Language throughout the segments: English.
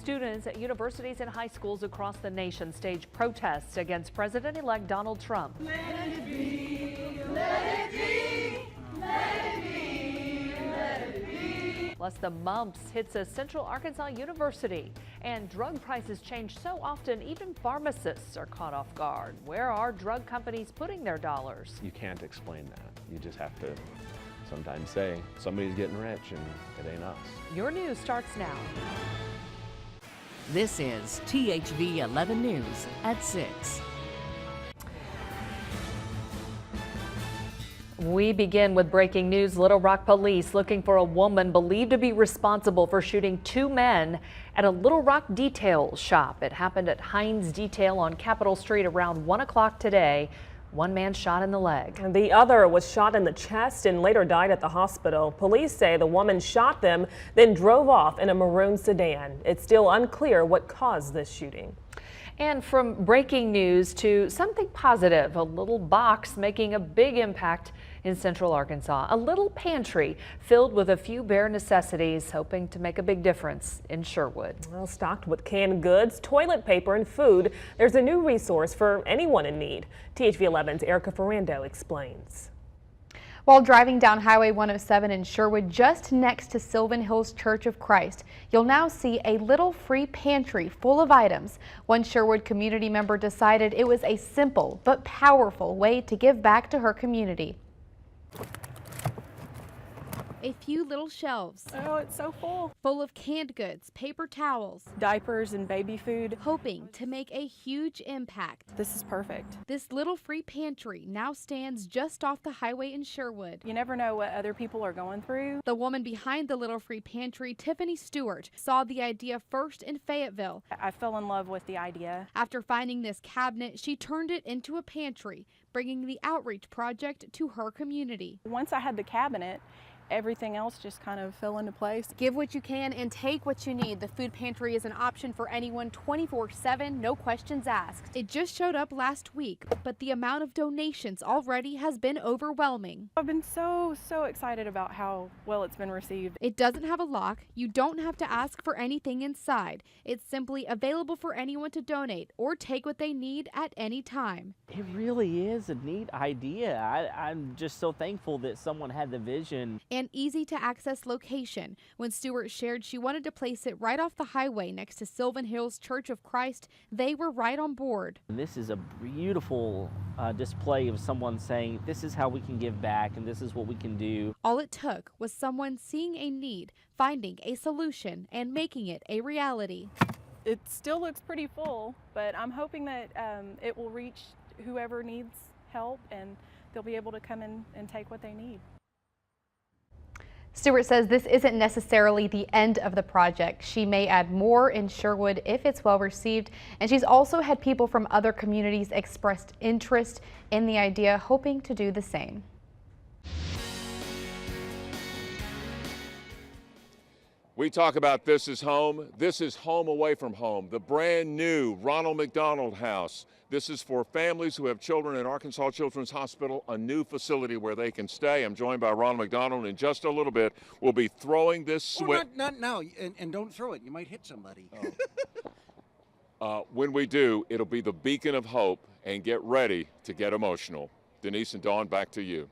Students at universities and high schools across the nation stage protests against President-elect Donald Trump. Let it be, let it be, let it be, let it be. Plus, the mumps hits a Central Arkansas university, and drug prices change so often even pharmacists are caught off guard. Where are drug companies putting their dollars? You can't explain that. You just have to sometimes say somebody's getting rich and it ain't us. Your news starts now. This is THV11 News at 6. We begin with breaking news. Little Rock police looking for a woman believed to be responsible for shooting 2 men at a Little Rock detail shop. It happened at Heinz Detail on Capitol Street around 1 o'clock today. One man shot in the leg. And the other was shot in the chest and later died at the hospital. Police say the woman shot them, then drove off in a maroon sedan. It's still unclear what caused this shooting. And from breaking news to something positive, a little box making a big impact in Central Arkansas. A little pantry filled with a few bare necessities, hoping to make a big difference in Sherwood. Well, stocked with canned goods, toilet paper, and food, there's a new resource for anyone in need. THV11's Erica Ferrando explains. While driving down Highway 107 in Sherwood, just next to Sylvan Hills Church of Christ, you'll now see a little free pantry full of items. One Sherwood community member decided it was a simple but powerful way to give back to her community. A few little shelves. Oh, it's so full. Full of canned goods, paper towels, Diapers and baby food. hoping to make a huge impact. This is perfect. This little free pantry now stands just off the highway in Sherwood. You never know what other people are going through. The woman behind the little free pantry, Tiffany Stewart, saw the idea first in Fayetteville. I fell in love with the idea. After finding this cabinet, she turned it into a pantry, bringing the outreach project to her community. Once I had the cabinet, everything else just kind of fell into place. Give what you can and take what you need. The food pantry is an option for anyone 24/7, no questions asked. It just showed up last week, but the amount of donations already has been overwhelming. I've been so excited about how well it's been received. It doesn't have a lock. You don't have to ask for anything inside. It's simply available for anyone to donate or take what they need at any time. It really is a neat idea. I'm just so thankful that someone had the vision. An easy to access location. When Stewart shared she wanted to place it right off the highway next to Sylvan Hills Church of Christ, they were right on board. And this is a beautiful display of someone saying this is how we can give back and this is what we can do. All it took was someone seeing a need, finding a solution, and making it a reality. It still looks pretty full, but I'm hoping that it will reach whoever needs help and they'll be able to come in and take what they need. Stewart says this isn't necessarily the end of the project. She may add more in Sherwood if it's well received, and she's also had people from other communities expressed interest in the idea, hoping to do the same. We talk about This Is Home. This is home away from home, the brand new Ronald McDonald House. This is for families who have children in Arkansas Children's Hospital, a new facility where they can stay. I'm joined by Ronald McDonald. In just a little bit, we'll be throwing this switch. Not now, and don't throw it. You might hit somebody. When we do, it'll be the beacon of hope, and get ready to get emotional. Denise and Dawn, back to you.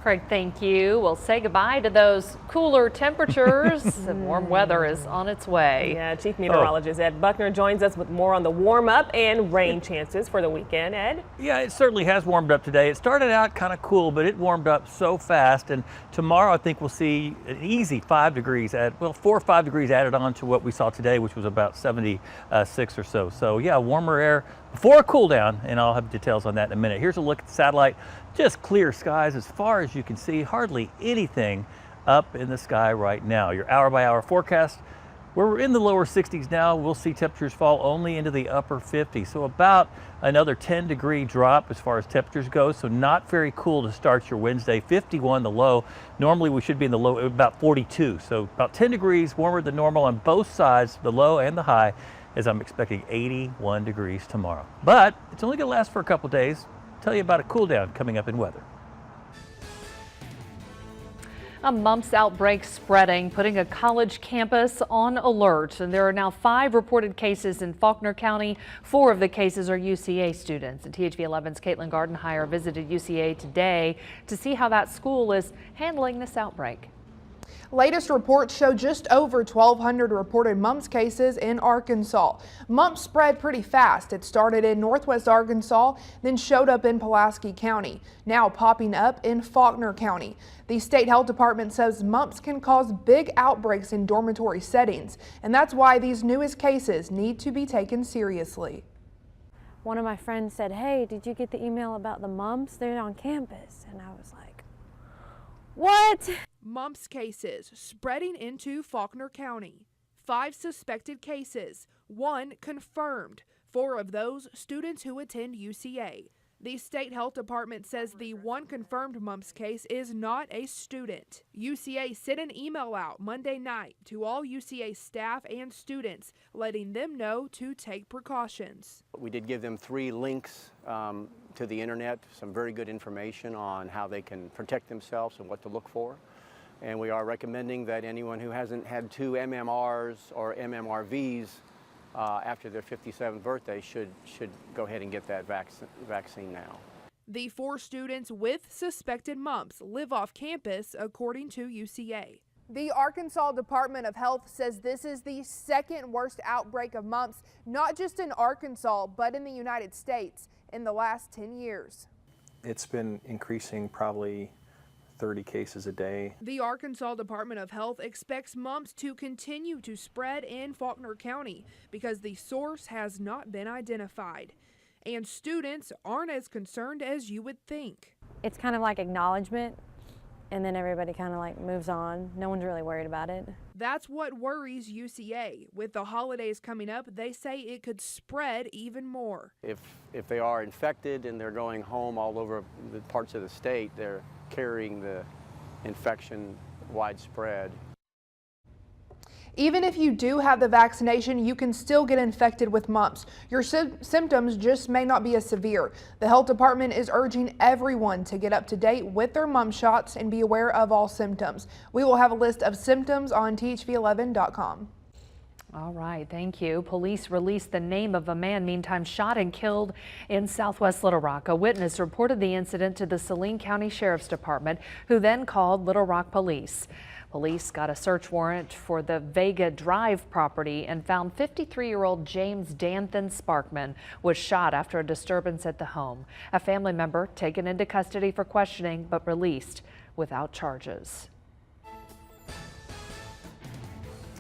Craig, thank you. We'll say goodbye to those cooler temperatures. And warm weather is on its way. Yeah, Chief Meteorologist Ed Buckner joins us with more on the warm-up and rain chances for the weekend. Ed? Yeah, it certainly has warmed up today. It started out kind of cool, but it warmed up so fast. And tomorrow, I think we'll see an easy 5 degrees, 4 or 5 degrees added on to what we saw today, which was about 76 or so. So yeah, warmer air before a cool down, and I'll have details on that in a minute. Here's a look at the satellite. Just clear skies as far as you can see, hardly anything up in the sky right now. Your hour-by-hour forecast, we're in the lower 60s now. We'll see temperatures fall only into the upper 50s, so about another 10-degree drop as far as temperatures go, so not very cool to start your Wednesday. 51 the low. Normally we should be in the low about 42, so about 10 degrees warmer than normal on both sides, the low and the high, as I'm expecting 81 degrees tomorrow. But it's only going to last for a couple days. Tell you about a cool down coming up in weather. A mumps outbreak spreading, putting a college campus on alert. And there are now 5 reported cases in Faulkner County. 4 of the cases are UCA students. And THV11's Caitlin Gardenhire visited UCA today to see how that school is handling this outbreak. Latest reports show just over 1,200 reported mumps cases in Arkansas. Mumps spread pretty fast. It started in northwest Arkansas, then showed up in Pulaski County, now popping up in Faulkner County. The state health department says mumps can cause big outbreaks in dormitory settings, and that's why these newest cases need to be taken seriously. One of my friends said, "Hey, did you get the email about the mumps? They're on campus." And I was like, "What?" Mumps cases spreading into Faulkner County. 5 suspected cases, 1 confirmed. 4 of those students who attend UCA. The state health department says the 1 confirmed mumps case is not a student. UCA sent an email out Monday night to all UCA staff and students, letting them know to take precautions. We did give them 3 links to the internet, some very good information on how they can protect themselves and what to look for. And we are recommending that anyone who hasn't had 2 MMRs or MMRVs after their 57th birthday should go ahead and get that vaccine now. The 4 students with suspected mumps live off campus, according to UCA. The Arkansas Department of Health says this is the 2nd worst outbreak of mumps, not just in Arkansas, but in the United States in the last 10 years. It's been increasing probably 30 cases a day. The Arkansas Department of Health expects mumps to continue to spread in Faulkner County because the source has not been identified. And students aren't as concerned as you would think. It's kind of like acknowledgement, and then everybody kind of like moves on. No one's really worried about it. That's what worries UCA. With the holidays coming up, they say it could spread even more. If they are infected and they're going home all over the parts of the state, they're carrying the infection widespread. Even if you do have the vaccination, you can still get infected with mumps. Your symptoms just may not be as severe. The health department is urging everyone to get up to date with their mumps shots and be aware of all symptoms. We will have a list of symptoms on THV11.com. All right, thank you. Police released the name of a man meantime shot and killed in southwest Little Rock. A witness reported the incident to the Saline County Sheriff's Department, who then called Little Rock Police. Police got a search warrant for the Vega Drive property and found 53-year-old James Danthan Sparkman was shot after a disturbance at the home. A family member taken into custody for questioning but released without charges.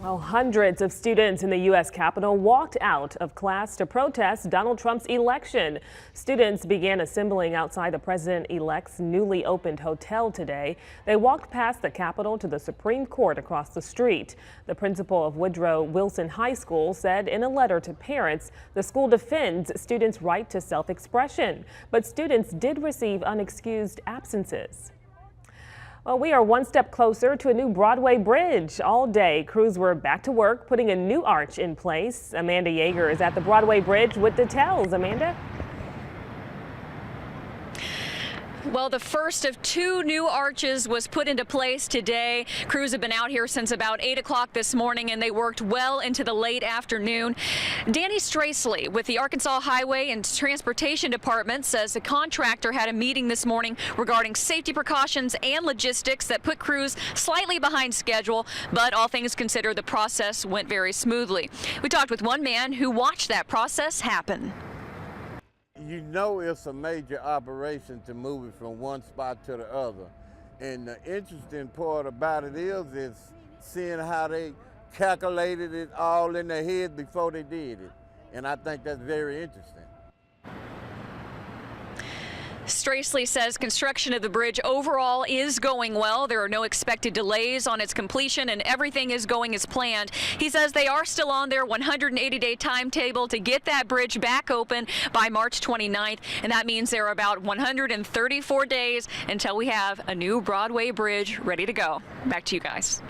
Well, hundreds of students in the U.S. Capitol walked out of class to protest Donald Trump's election. Students began assembling outside the president-elect's newly opened hotel today. They walked past the Capitol to the Supreme Court across the street. The principal of Woodrow Wilson High School said in a letter to parents the school defends students' right to self-expression, but students did receive unexcused absences. Well, we are one step closer to a new Broadway bridge. All day, crews were back to work putting a new arch in place. Amanda Yeager is at the Broadway bridge with details. Amanda? Well, the first of 2 new arches was put into place today. Crews have been out here since about 8 o'clock this morning, and they worked well into the late afternoon. Danny Stracely with the Arkansas Highway and Transportation Department says the contractor had a meeting this morning regarding safety precautions and logistics that put crews slightly behind schedule, but all things considered, the process went very smoothly. We talked with one man who watched that process happen. You know it's a major operation to move it from one spot to the other. And the interesting part about it is seeing how they calculated it all in their head before they did it. And I think that's very interesting. Stracely says construction of the bridge overall is going well. There are no expected delays on its completion and everything is going as planned. He says they are still on their 180-day timetable to get that bridge back open by March 29th, and that means there are about 134 days until we have a new Broadway bridge ready to go. Back to you guys.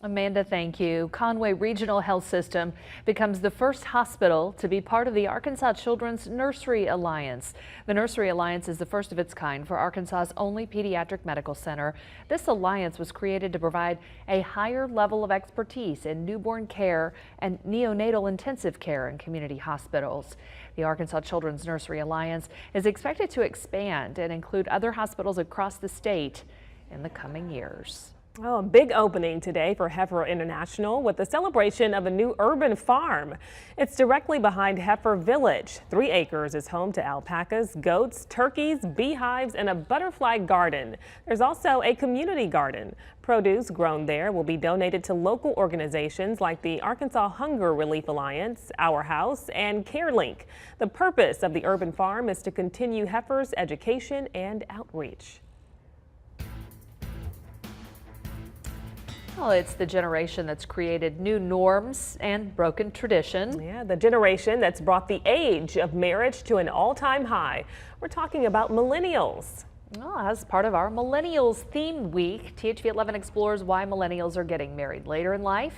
Amanda, thank you. Conway Regional Health System becomes the first hospital to be part of the Arkansas Children's Nursery Alliance. The Nursery Alliance is the first of its kind for Arkansas's only pediatric medical center. This alliance was created to provide a higher level of expertise in newborn care and neonatal intensive care in community hospitals. The Arkansas Children's Nursery Alliance is expected to expand and include other hospitals across the state in the coming years. Oh, a big opening today for Heifer International with the celebration of a new urban farm. It's directly behind Heifer Village. 3 acres is home to alpacas, goats, turkeys, beehives, and a butterfly garden. There's also a community garden. Produce grown there will be donated to local organizations like the Arkansas Hunger Relief Alliance, Our House, and CareLink. The purpose of the urban farm is to continue heifers' education and outreach. Well, it's the generation that's created new norms and broken tradition. Yeah, the generation that's brought the age of marriage to an all-time high. We're talking about millennials. Well, as part of our Millennials Theme Week, THV11 explores why millennials are getting married later in life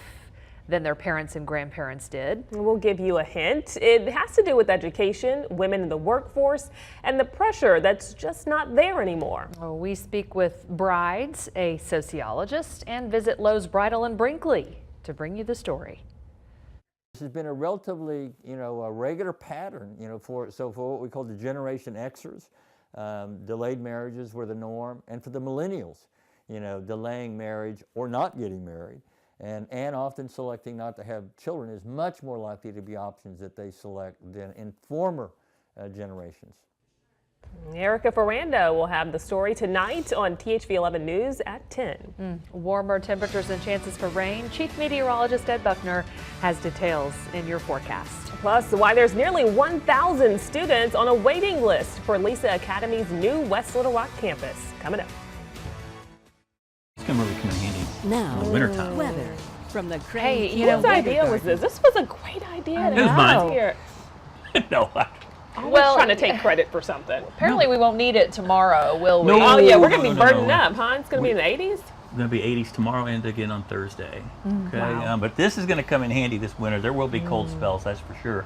than their parents and grandparents did. We'll give you a hint. It has to do with education, women in the workforce, and the pressure that's just not there anymore. Well, we speak with brides, a sociologist, and visit Lowe's Bridal in Brinkley to bring you the story. This has been a relatively, a regular pattern, for what we call the Generation Xers, delayed marriages were the norm, and for the millennials, delaying marriage or not getting married. And often selecting not to have children is much more likely to be options that they select than in former generations. Erica Ferrando will have the story tonight on THV11 News at 10. Warmer temperatures and chances for rain. Chief Meteorologist Ed Buckner has details in your forecast. Plus, why there's nearly 1,000 students on a waiting list for Lisa Academy's new West Little Rock campus. Coming up. It's going to really come in handy Now, in the wintertime. weather from the Crane. Hey, Whose idea was this? This was a great idea. It was mine. Here. No, Well, trying to take credit for something. Apparently we won't need it tomorrow, will we? No. Oh yeah, we're gonna be No. burning up, huh? It's gonna be in the 80s. It's going to be 80s tomorrow and again on Thursday. Okay, Wow. but this is going to come in handy this winter. There will be cold spells, that's for sure.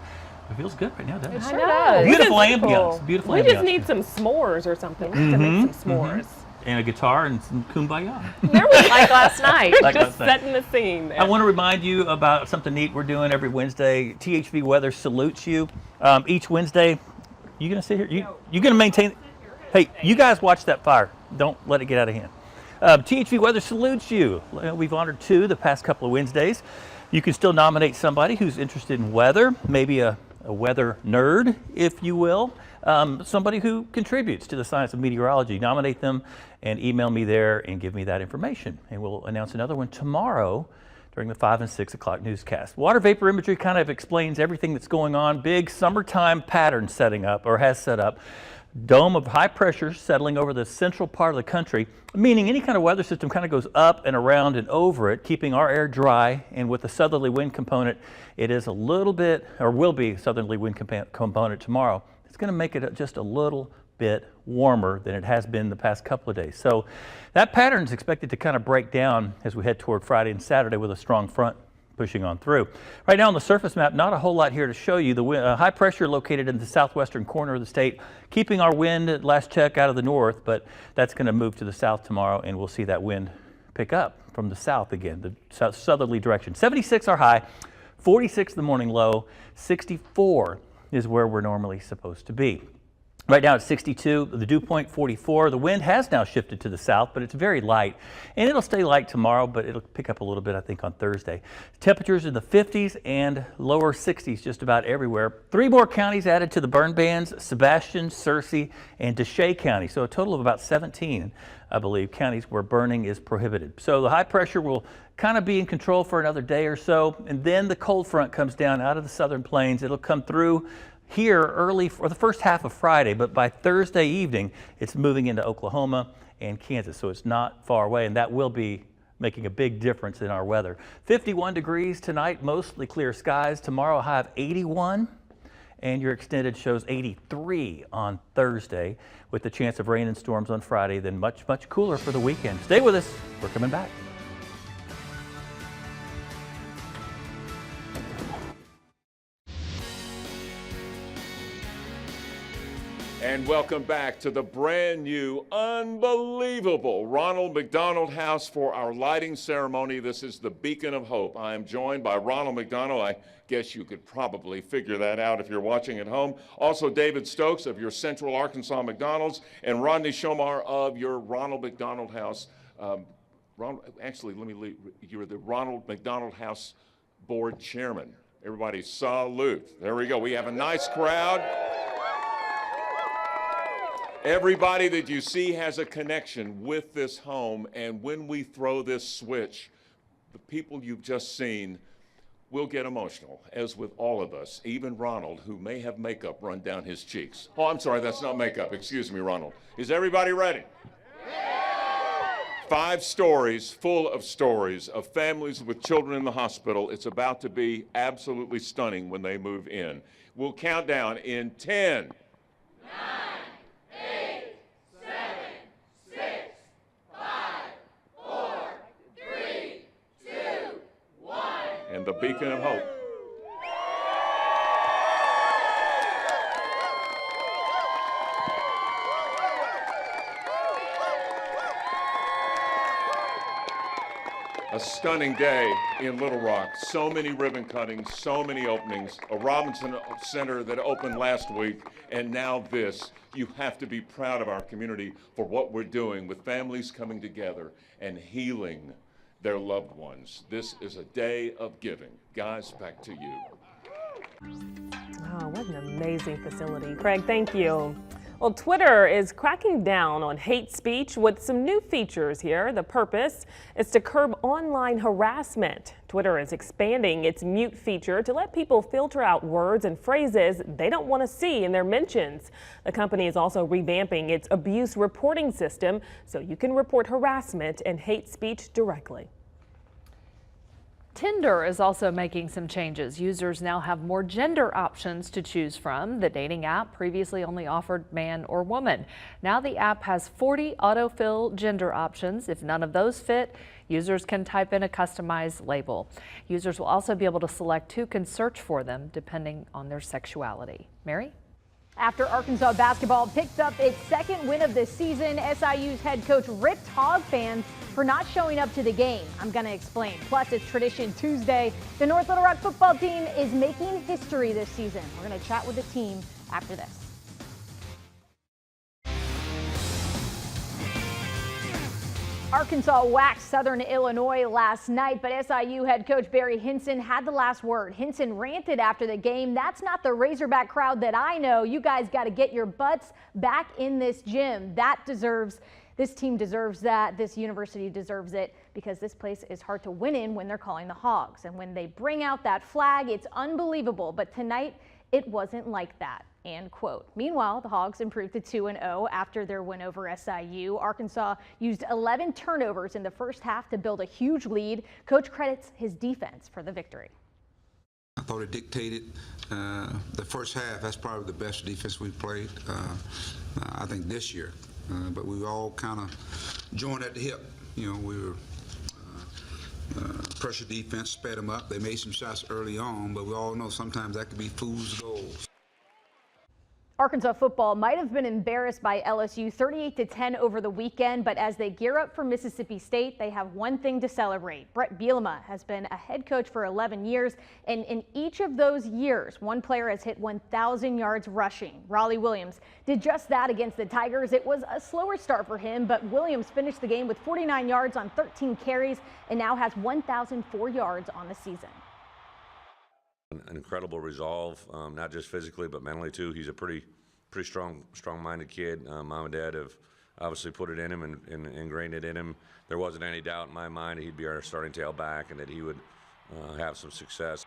It feels good right now, doesn't it? I know. Beautiful This is ambiance. cool. Beautiful We ambiance. just need some s'mores or something. We have to make some s'mores. And a guitar and some kumbaya. There was like last night. Like Just last night. setting the scene there. I want to remind you about something neat we're doing every Wednesday. THV Weather salutes you. Each Wednesday, you gonna sit here? You gonna maintain? Hey, you guys watch that fire. Don't let it get out of hand. THV Weather salutes you. We've honored 2 the past couple of Wednesdays. You can still nominate somebody who's interested in weather, maybe a weather nerd, if you will. Somebody who contributes to the science of meteorology. Nominate them and email me there and give me that information. And we'll announce another one tomorrow during the 5 and 6 o'clock newscast. Water vapor imagery kind of explains everything that's going on. Big summertime pattern setting up, or has set up. Dome of high pressure settling over the central part of the country, meaning any kind of weather system kind of goes up and around and over it, keeping our air dry. And with the southerly wind component, it is a little bit, or will be southerly wind component tomorrow. It's going to make it just a little bit warmer than it has been the past couple of days. So that pattern is expected to kind of break down as we head toward Friday and Saturday with a strong front pushing on through. Right now on the surface map, not a whole lot here to show you. The high pressure located in the southwestern corner of the state, keeping our wind at last check out of the north, but that's going to move to the south tomorrow, and we'll see that wind pick up from the south again, the southerly direction. 76 our high, 46 the morning low, 64 is where we're normally supposed to be. Right now it's 62, the dew point 44. The wind has now shifted to the south, but it's very light. And it'll stay light tomorrow, but it'll pick up a little bit, I think, on Thursday. Temperatures in the 50s and lower 60s just about everywhere. 3 more counties added to the burn bans: Sebastian, Searcy, and Deshay County. So a total of about 17, I believe, counties where burning is prohibited. So the high pressure will kind of be in control for another day or so. And then the cold front comes down out of the southern plains. It'll come through here early for the first half of Friday, but by Thursday evening, it's moving into Oklahoma and Kansas, so it's not far away, and that will be making a big difference in our weather. 51 degrees tonight, mostly clear skies. Tomorrow, a high of 81, and your extended shows 83 on Thursday, with the chance of rain and storms on Friday, then much, much cooler for the weekend. Stay with us. We're coming back. And welcome back to the brand new, unbelievable Ronald McDonald House for our lighting ceremony. This is the Beacon of Hope. I am joined by Ronald McDonald. I guess you could probably figure that out if you're watching at home. Also David Stokes of your Central Arkansas McDonald's and Rodney Shomar of your Ronald McDonald House. Actually, let me leave. You're the Ronald McDonald House Board Chairman. Everybody salute. There we go. We have a nice crowd. Everybody that you see has a connection with this home, and when we throw this switch, the people you've just seen will get emotional, as with all of us, even Ronald, who may have makeup run down his cheeks. Oh, I'm sorry, that's not makeup. Excuse me, Ronald. Is everybody ready? 5 stories full of stories of families with children in the hospital. It's about to be absolutely stunning when they move in. We'll count down in 10, 9, 8, 7, 6, 5, 4, 3, 2, 1. And the Beacon of Hope. A stunning day in Little Rock. So many ribbon cuttings, so many openings. A Robinson Center that opened last week, and now this. You have to be proud of our community for what we're doing with families coming together and healing their loved ones. This is a day of giving. Guys, back to you. Oh, what an amazing facility. Craig, thank you. Well, Twitter is cracking down on hate speech with some new features here. The purpose is to curb online harassment. Twitter is expanding its mute feature to let people filter out words and phrases they don't want to see in their mentions. The company is also revamping its abuse reporting system so you can report harassment and hate speech directly. Tinder is also making some changes. Users now have more gender options to choose from. The dating app previously only offered man or woman. Now the app has 40 autofill gender options. If none of those fit, users can type in a customized label. Users will also be able to select who can search for them depending on their sexuality. Mary? After Arkansas basketball picked up its second win of the season, SIU's head coach ripped Hog fans for not showing up to the game. I'm going to explain. Plus, it's Tradition Tuesday. The North Little Rock football team is making history this season. We're going to chat with the team after this. Arkansas waxed Southern Illinois last night, but SIU head coach Barry Hinson had the last word. Hinson ranted after the game. That's not the Razorback crowd that I know. You guys got to get your butts back in this gym. This team deserves that. This university deserves it because this place is hard to win in when they're calling the Hogs. And when they bring out that flag, it's unbelievable. But tonight, it wasn't like that. End quote. Meanwhile, the Hogs improved to 2-0 after their win over SIU. Arkansas used 11 turnovers in the first half to build a huge lead. Coach credits his defense for the victory. I thought it dictated the first half. That's probably the best defense we've played, I think, this year. But we all kind of joined at the hip. You know, we were pressure defense, sped them up. They made some shots early on, but we all know sometimes that could be fool's goals. Arkansas football might have been embarrassed by LSU 38-10 over the weekend, but as they gear up for Mississippi State, they have one thing to celebrate. Brett Bielema has been a head coach for 11 years, and in each of those years, one player has hit 1,000 yards rushing. Raleigh Williams did just that against the Tigers. It was a slower start for him, but Williams finished the game with 49 yards on 13 carries and now has 1,004 yards on the season. An incredible resolve, not just physically but mentally too. He's a pretty strong-minded kid. Mom and Dad have obviously put it in him and ingrained it in him. There wasn't any doubt in my mind that he'd be our starting tailback and that he would have some success.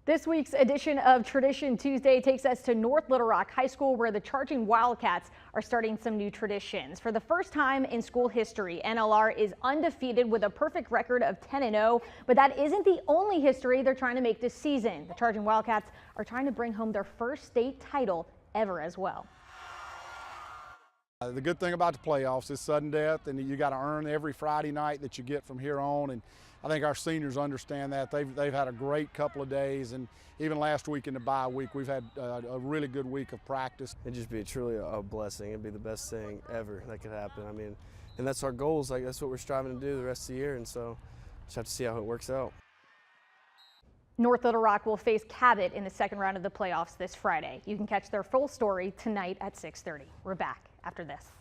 This week's edition of Tradition Tuesday takes us to North Little Rock High School, where the Charging Wildcats are starting some new traditions. For the first time in school history, NLR is undefeated with a perfect record of 10-0, but that isn't the only history they're trying to make this season. The Charging Wildcats are trying to bring home their first state title ever as well. The good thing about the playoffs is sudden death, and you got to earn every Friday night that you get from here on. And I think our seniors understand that. They've had a great couple of days, and even last week in the bye week, we've had a really good week of practice. It'd just be truly a blessing. It'd be the best thing ever that could happen. I mean, and that's our goals. Like, that's what we're striving to do the rest of the year, and so just have to see how it works out. North Little Rock will face Cabot in the second round of the playoffs this Friday. You can catch their full story tonight at 6:30. We're back after this.